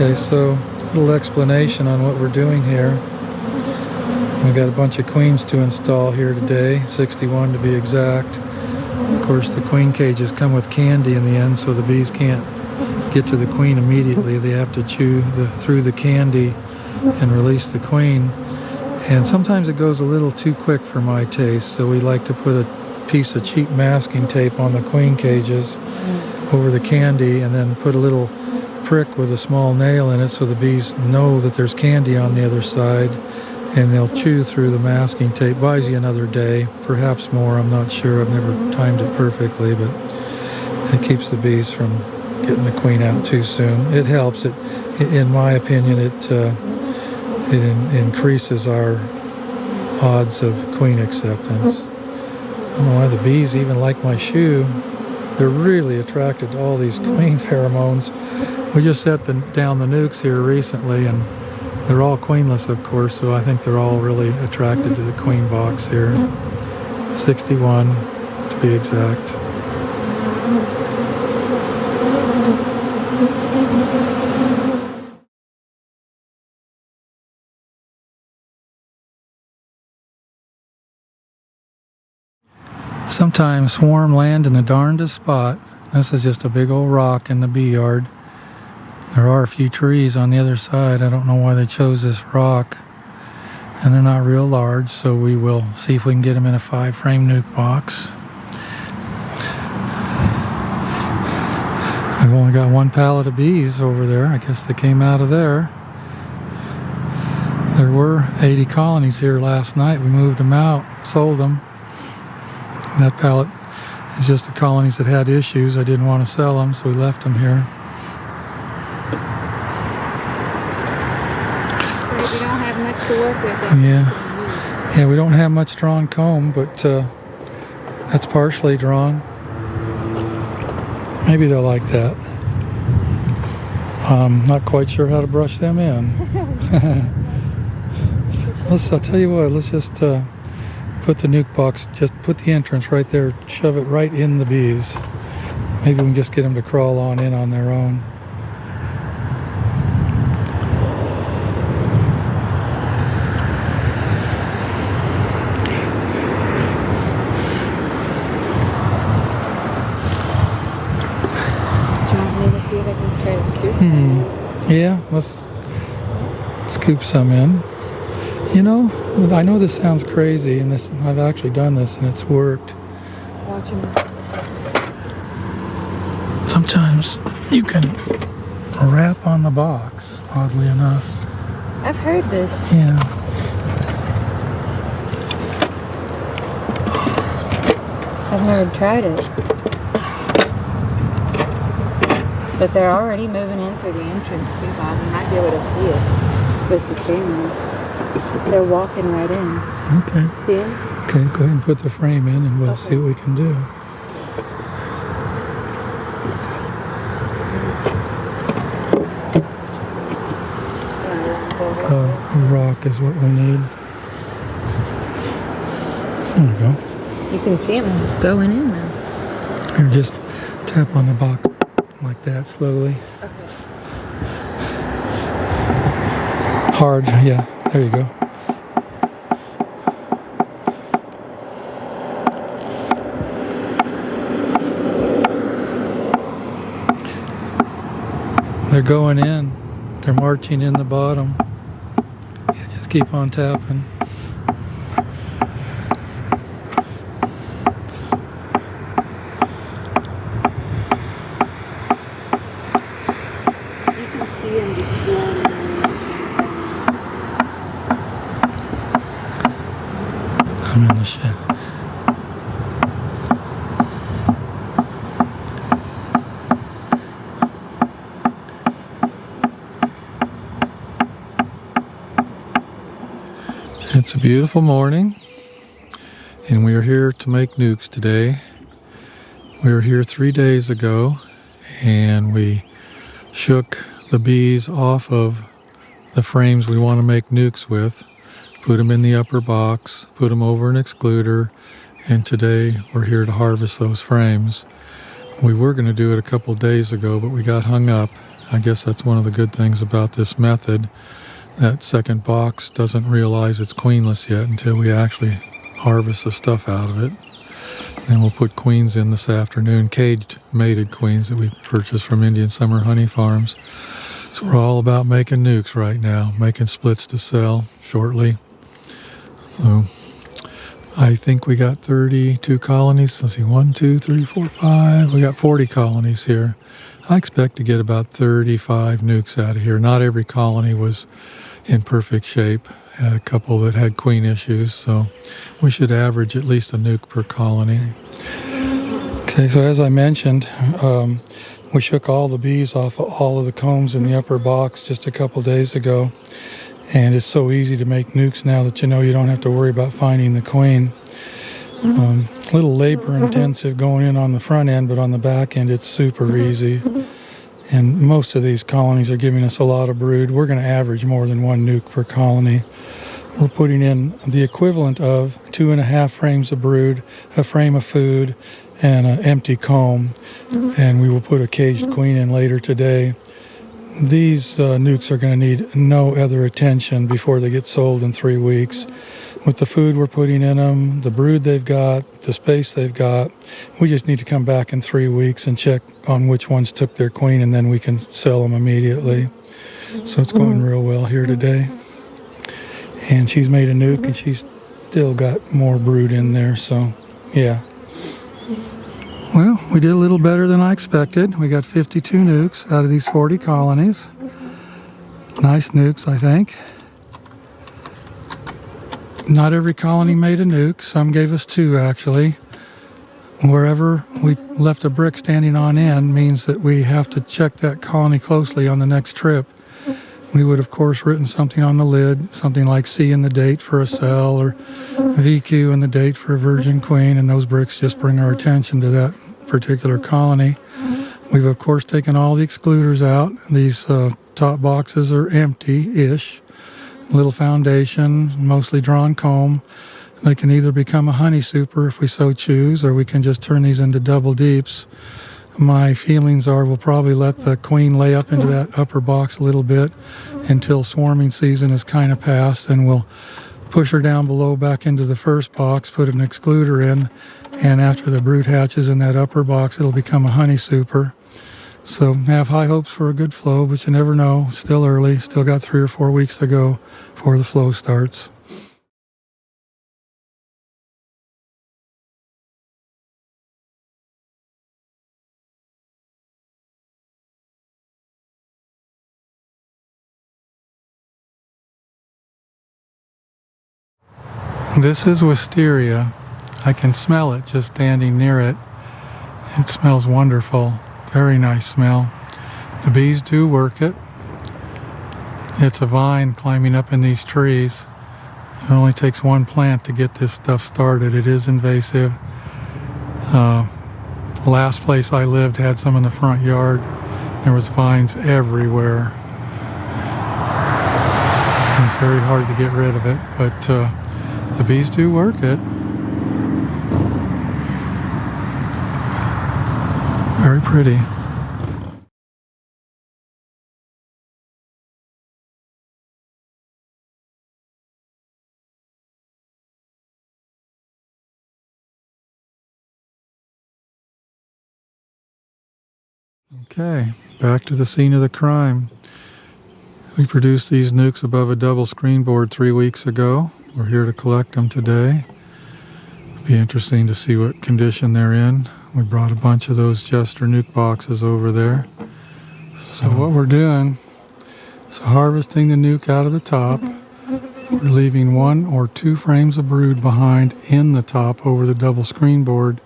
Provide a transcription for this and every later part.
Okay, so a little explanation on what we're doing here. We've got a bunch of queens to install here today, 61 to be exact. Of course, the queen cages come with candy in the end, so the bees can't get to the queen immediately. They have to chew through the candy and release the queen. And sometimes it goes a little too quick for my taste, so we like to put a piece of cheap masking tape on the queen cages over the candy and then put a little prick with a small nail in it so the bees know that there's candy on the other side, and they'll chew through the masking tape. Buys you another day, perhaps more, I'm not sure. I've never timed it perfectly, but it keeps the bees from getting the queen out too soon. It helps. In my opinion, it increases our odds of queen acceptance. I don't know why the bees even like my shoe. They're really attracted to all these queen pheromones. We just set down the nukes here recently, and they're all queenless, of course, so I think they're all really attracted to the queen box here. 61 to be exact. Sometimes swarm land in the darndest spot. This is just a big old rock in the bee yard. There are a few trees on the other side. I don't know why they chose this rock. And they're not real large, so we will see if we can get them in a 5-frame nuke box. I've only got one pallet of bees over there. I guess they came out of there. There were 80 colonies here last night. We moved them out, sold them. And that pallet is just the colonies that had issues. I didn't want to sell them, so we left them here. We don't have much to work with. Yeah, we don't have much drawn comb, but that's partially drawn. Maybe they'll like that. I'm not quite sure how to brush them in. I'll tell you what, let's just put the nuke box, just put the entrance right there, shove it right in the bees. Maybe we can just get them to crawl on in on their own. Do you want me to see if I can try to scoop some? Yeah, let's scoop some in. You know, I know this sounds crazy, and I've actually done this and it's worked. Watch them. Sometimes you can wrap on the box, oddly enough. I've heard this. Yeah. I've never tried it. But they're already moving in through the entrance too, Bob. You might be able to see it with the camera. They're walking right in. Okay. See it? Okay, go ahead and put the frame in and we'll see what we can do. A rock is what we need. There we go. You can see them going in now. Here, just tap on the box like that slowly. Okay. Hard, yeah. There you go. They're going in. They're marching in the bottom. Yeah, just keep on tapping. You can see them just blowing in. I'm in the shed. It's a beautiful morning, and we are here to make nukes today. We were here 3 days ago, and we shook the bees off of the frames we want to make nukes with, put them in the upper box, put them over an excluder, and today we're here to harvest those frames. We were going to do it a couple days ago, but we got hung up. I guess that's one of the good things about this method. That second box doesn't realize it's queenless yet until we actually harvest the stuff out of it. Then we'll put queens in this afternoon, caged mated queens that we purchased from Indian Summer Honey Farms. So we're all about making nukes right now, making splits to sell shortly. So I think we got 32 colonies. Let's see, 1, 2, 3, 4, 5. We got 40 colonies here. I expect to get about 35 nukes out of here. Not every colony was in perfect shape. Had a couple that had queen issues, so we should average at least a nuke per colony. Okay, so as I mentioned, we shook all the bees off all of the combs in the upper box just a couple days ago. And it's so easy to make nukes now that you know you don't have to worry about finding the queen. A little labor intensive going in on the front end, but on the back end it's super easy. And most of these colonies are giving us a lot of brood. We're going to average more than 1 nuke per colony. We're putting in the equivalent of 2.5 frames of brood, a frame of food, and an empty comb. And we will put a caged queen in later today. These nukes are going to need no other attention before they get sold in 3 weeks. With the food we're putting in them, the brood they've got, the space they've got, we just need to come back in 3 weeks and check on which ones took their queen, and then we can sell them immediately. So it's going real well here today. And she's made a nuke, and she's still got more brood in there, so yeah. Well, we did a little better than I expected. We got 52 nukes out of these 40 colonies. Nice nukes, I think. Not every colony made a nuke. Some gave us 2, actually. Wherever we left a brick standing on end means that we have to check that colony closely on the next trip. We would, of course, written something on the lid, something like C in the date for a cell, or VQ in the date for a virgin queen, and those bricks just bring our attention to that particular colony. We've, of course, taken all the excluders out. These top boxes are empty-ish. Little foundation, mostly drawn comb. They can either become a honey super if we so choose, or we can just turn these into double deeps. My feelings are we'll probably let the queen lay up into that upper box a little bit until swarming season is kind of past, then we'll push her down below back into the first box, put an excluder in, and after the brood hatches in that upper box, it'll become a honey super. So have high hopes for a good flow, but you never know. Still early, still got 3 or 4 weeks to go before the flow starts. This is wisteria. I can smell it just standing near it. It smells wonderful. Very nice smell. The bees do work it. It's a vine climbing up in these trees. It only takes 1 plant to get this stuff started. It is invasive. Last place I lived had some in the front yard. There was vines everywhere. It's very hard to get rid of it, but the bees do work it. Very pretty. Okay, back to the scene of the crime. We produced these nukes above a double screen board 3 weeks ago. We're here to collect them today. It'll be interesting to see what condition they're in. We brought a bunch of those Jester nuke boxes over there. So what we're doing is harvesting the nuke out of the top. We're leaving 1 or 2 frames of brood behind in the top over the double screen board.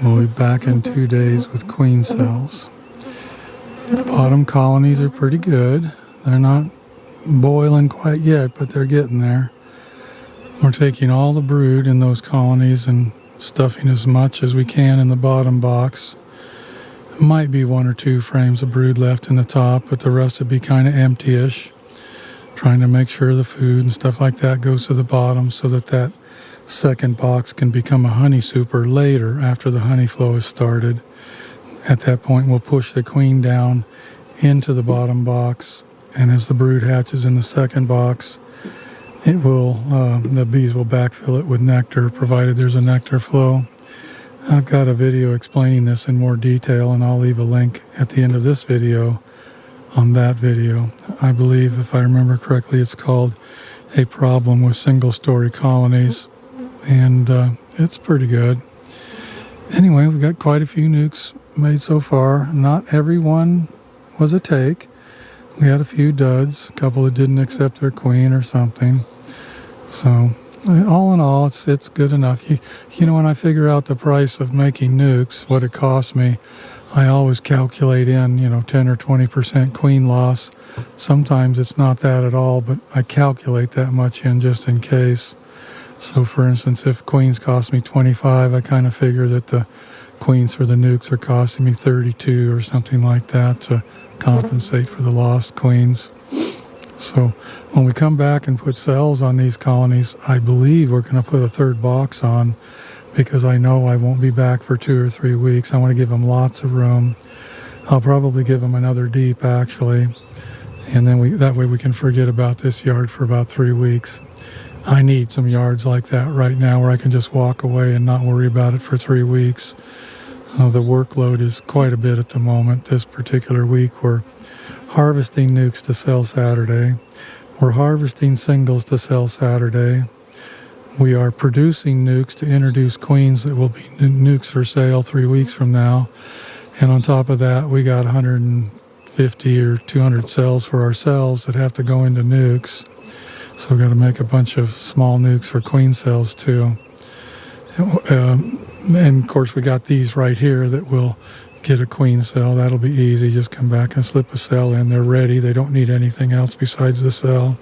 We'll be back in 2 days with queen cells. The bottom colonies are pretty good. They're not boiling quite yet, but they're getting there. We're taking all the brood in those colonies and stuffing as much as we can in the bottom box. Might be 1 or 2 frames of brood left in the top, but the rest would be kind of empty-ish. Trying to make sure the food and stuff like that goes to the bottom so that that second box can become a honey super later after the honey flow has started. At that point, we'll push the queen down into the bottom box, and as the brood hatches in the second box, the bees will backfill it with nectar, provided there's a nectar flow. I've got a video explaining this in more detail, and I'll leave a link at the end of this video on that video. I believe, if I remember correctly, it's called A Problem with Single-Story Colonies, and it's pretty good. Anyway, we've got quite a few nukes made so far. Not every one was a take. We had a few duds, a couple that didn't accept their queen or something. So, all in all, it's good enough. You know, when I figure out the price of making nukes, what it costs me, I always calculate in, 10 or 20% queen loss. Sometimes it's not that at all, but I calculate that much in just in case. So, for instance, if queens cost me 25, I kind of figure that the queens for the nukes are costing me 32 or something like that to compensate for the lost queens. So when we come back and put cells on these colonies, I believe we're going to put a third box on, because I know I won't be back for 2 or 3 weeks. I want to give them lots of room. I'll probably give them another deep, actually, and then that way we can forget about this yard for about 3 weeks. I need some yards like that right now where I can just walk away and not worry about it for 3 weeks. The workload is quite a bit at the moment. This particular week we're harvesting nukes to sell Saturday. We're harvesting singles to sell Saturday. We are producing nukes to introduce queens that will be nukes for sale 3 weeks from now. And on top of that, we got 150 or 200 cells for ourselves that have to go into nukes. So we've got to make a bunch of small nukes for queen cells too. And of course, we got these right here that will get a queen cell. That'll be easy. Just come back and slip a cell in. They're ready. They don't need anything else besides the cell.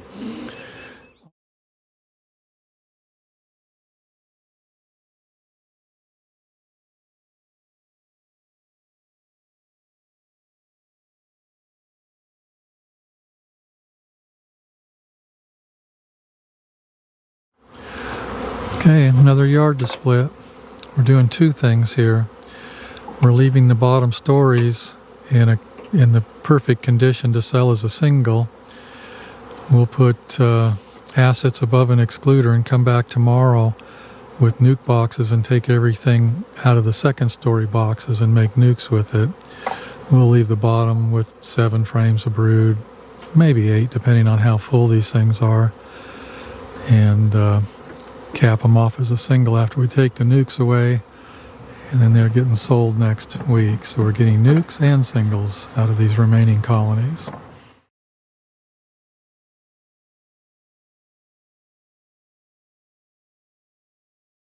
Okay, another yard to split. We're doing two things here. We're leaving the bottom stories in the perfect condition to sell as a single. We'll put assets above an excluder and come back tomorrow with nuke boxes and take everything out of the second story boxes and make nukes with it. We'll leave the bottom with 7 frames of brood, maybe 8, depending on how full these things are, and cap them off as a single after we take the nukes away, and then they're getting sold next week. So we're getting nukes and singles out of these remaining colonies.